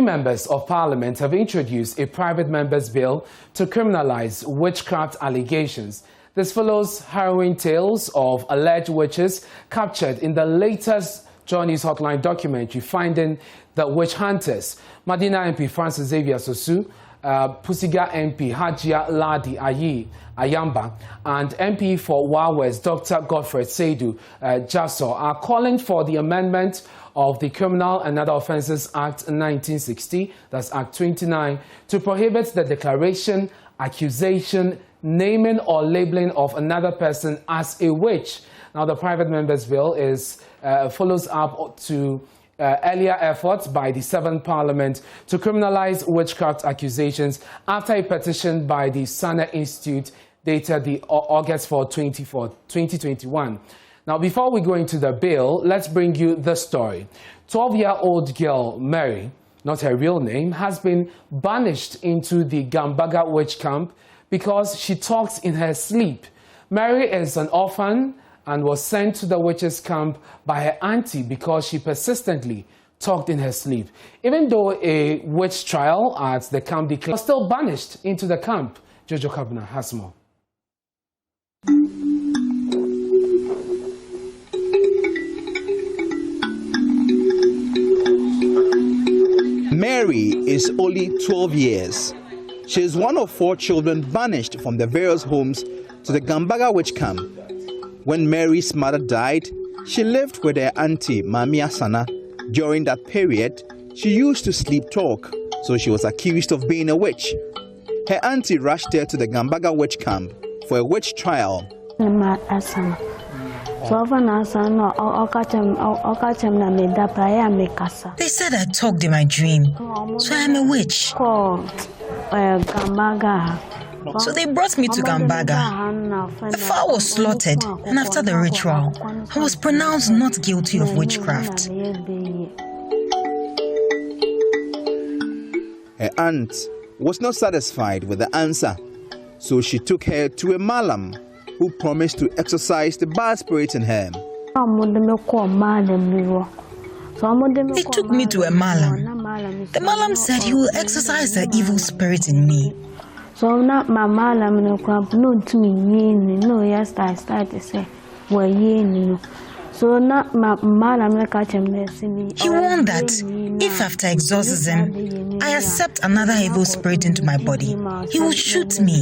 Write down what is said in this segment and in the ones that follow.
members of parliament have introduced a private member's bill to criminalize witchcraft allegations. This follows harrowing tales of alleged witches captured in the latest Joy News Hotline documentary, Finding the Witch Hunters. Madina MP Francis Xavier Suso, Pusiga MP Hajia Ladi Ayamba, and MP for Wawes Dr. Godfred Seidu Jasso are calling for the amendment of the Criminal and Other Offences Act 1960, that's Act 29, to prohibit the declaration, accusation, naming or labeling of another person as a witch. Now, the private member's bill follows up to earlier efforts by the 7th Parliament to criminalize witchcraft accusations after a petition by the Sana Institute dated the August 4, 2021. Now, before we go into the bill, let's bring you the story. 12-year-old girl Mary, not her real name, has been banished into the Gambaga witch camp because she talks in her sleep. Mary is an orphan and was sent to the witches camp by her auntie because she persistently talked in her sleep. Even though a witch trial at the camp declared, she was still banished into the camp. Jojo Covenant has more. Mary is only 12 years. She is one of 4 children banished from their various homes to the Gambaga witch camp. When Mary's mother died, she lived with her auntie, Mami Asana. During that period, she used to sleep talk, so she was accused of being a witch. Her auntie rushed her to the Gambaga witch camp for a witch trial. They said I talked in my dream, so I'm a witch. So they brought me to Gambaga. The fowl was slaughtered, and after the ritual, I was pronounced not guilty of witchcraft. Her aunt was not satisfied with the answer, so she took her to a malam who promised to exorcise the bad spirit in her. They took me to a malam. The malam said he will exorcise the evil spirit in me. So not my malam no crap no to me no yes I start to say so not my malam catch him. He warned that if after exorcism I accept another evil spirit into my body, he will shoot me.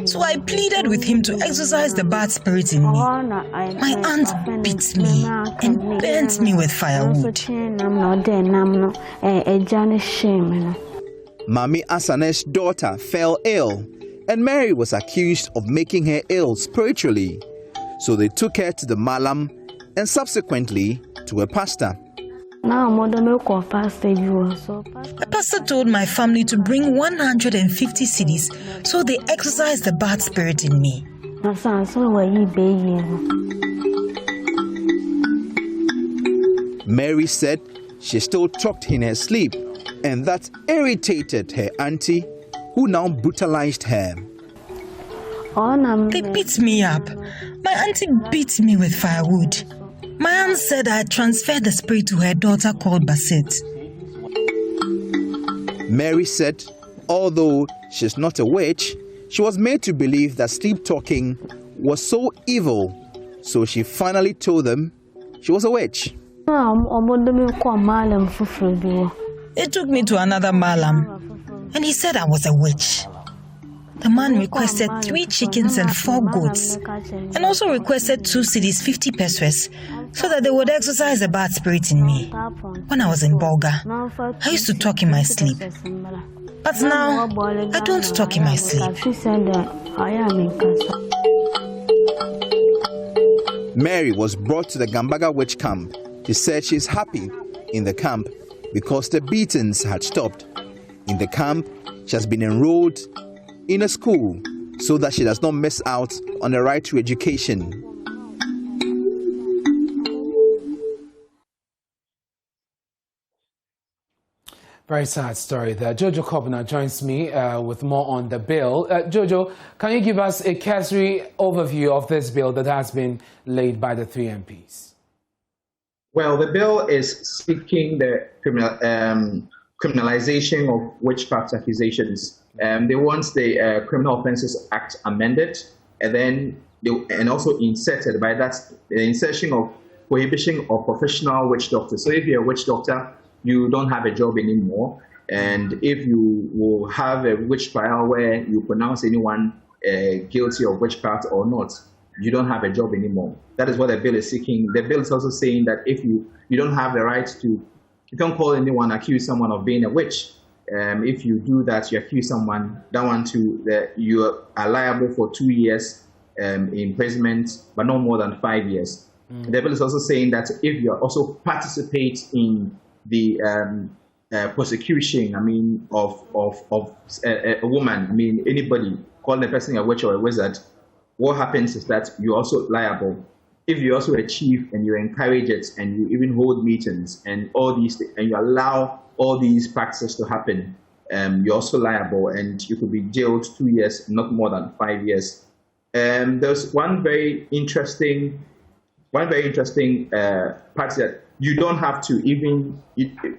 So I pleaded with him to exorcise the bad spirit in me. My aunt beat me and burnt me with firewood. Mami Asane's daughter fell ill, and Mary was accused of making her ill spiritually. So they took her to the malam and subsequently to a pastor. The pastor told my family to bring 150 cedis so they exorcised the bad spirit in me. Mary said she still talked in her sleep, and that irritated her auntie, who now brutalized her. They beat me up. My auntie beat me with firewood. My aunt said I had transferred the spirit to her daughter called Basit. Mary said, although she's not a witch, she was made to believe that sleep talking was so evil, so she finally told them she was a witch. They took me to another malam, and he said I was a witch. The man requested 3 chickens and 4 goats, and also requested 2 cedis 50 pesos, so that they would exorcise the bad spirit in me. When I was in Bolga, I used to talk in my sleep. But now, I don't talk in my sleep. Mary was brought to the Gambaga witch camp. She said she is happy in the camp because the beatings had stopped. In the camp, she has been enrolled in a school so that she does not miss out on the right to education. Very sad story there. Jojo Covenant joins me with more on the bill. Jojo, can you give us a cursory overview of this bill that has been laid by the 3 MPs? Well, the bill is seeking the criminalization of witchcraft accusations. They want the Criminal Offences Act amended, and also inserted by that the insertion of prohibition of professional witch doctors. So if you're a witch doctor, you don't have a job anymore. And if you will have a witch trial where you pronounce anyone guilty of witchcraft or not, you don't have a job anymore. That is what the bill is seeking. The bill is also saying that if you don't have the right to, you can't call anyone, accuse someone of being a witch. If you do that, you accuse someone, you are liable for 2 years imprisonment, but no more than 5 years. The bill is also saying that if you also participate in the prosecution, of a woman, anybody calling a person a witch or a wizard, what happens is that you're also liable. If you also achieve and you encourage it and you even hold meetings and all these, and you allow all these practices to happen, you're also liable and you could be jailed 2 years, not more than 5 years. There's one very interesting part that you don't have to even,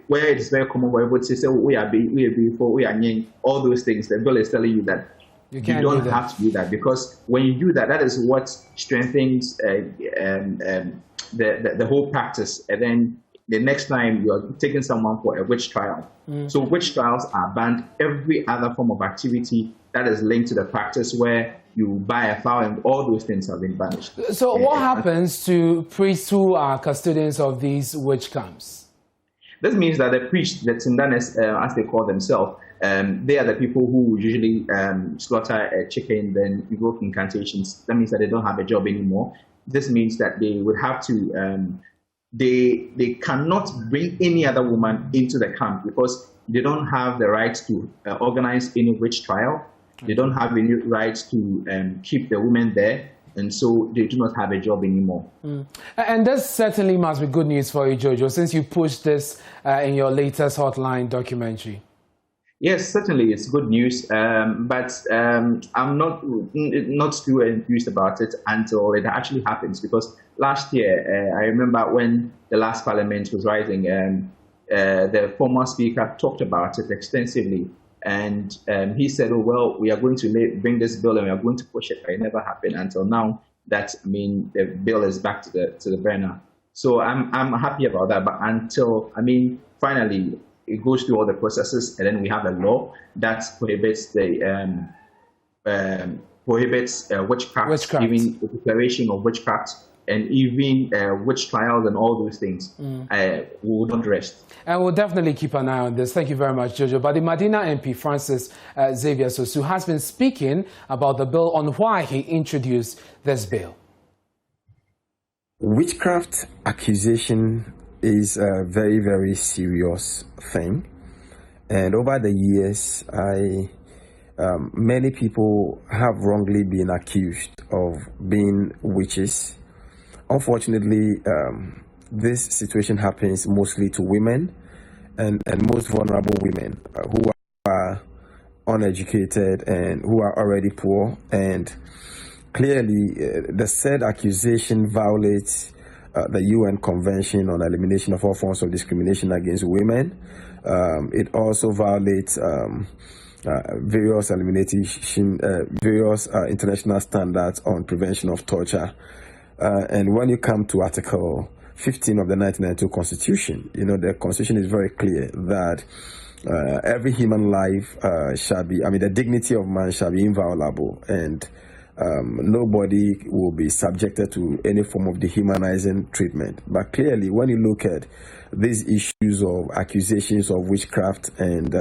where it's very common where people say, we are beautiful, we are young, all those things. The bill is telling you that you don't have to do that, because when you do that, that is what strengthens the whole practice. And then the next time you're taking someone for a witch trial. So witch trials are banned. Every other form of activity that is linked to the practice where you buy a fowl and all those things have been banished. So what happens to priests who are custodians of these witch camps? This means that the priests, the Tindanes, as they call themselves, they are the people who usually slaughter a chicken, then invoke incantations. That means that they don't have a job anymore. This means that they would have to, they cannot bring any other woman into the camp because they don't have the right to organize any witch trial. They don't have any right to keep the women there, and so they do not have a job anymore. And this certainly must be good news for you, Jojo, since you pushed this in your latest Hotline documentary. Yes, certainly it's good news, but I'm not too enthused about it until it actually happens, because last year, I remember when the last parliament was rising, the former speaker talked about it extensively. And he said, oh, well, we are going to bring this bill and we are going to push it. But it never happened until now that, the bill is back to the burner. So I'm happy about that. But until, finally, it goes through all the processes, and then we have a law that prohibits witchcraft, even the declaration of witchcraft, and even witch trials and all those things. We will not rest. And we'll definitely keep an eye on this. Thank you very much, Jojo. But the Medina MP, Francis Xavier Suso, has been speaking about the bill on why he introduced this bill. Witchcraft accusation is a very, very serious thing. And over the years, many people have wrongly been accused of being witches. Unfortunately, this situation happens mostly to women and most vulnerable women who are uneducated and who are already poor. And clearly, the said accusation violates the UN Convention on Elimination of All Forms of Discrimination Against Women. It also violates various international standards on prevention of torture. And when you come to Article 15 of the 1992 Constitution, the Constitution is very clear that every human life shall be, the dignity of man shall be inviolable, and nobody will be subjected to any form of dehumanizing treatment. But clearly, when you look at these issues of accusations of witchcraft and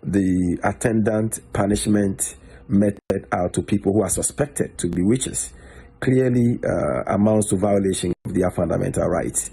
the attendant punishment meted out to people who are suspected to be witches, clearly amounts to violation of their fundamental rights.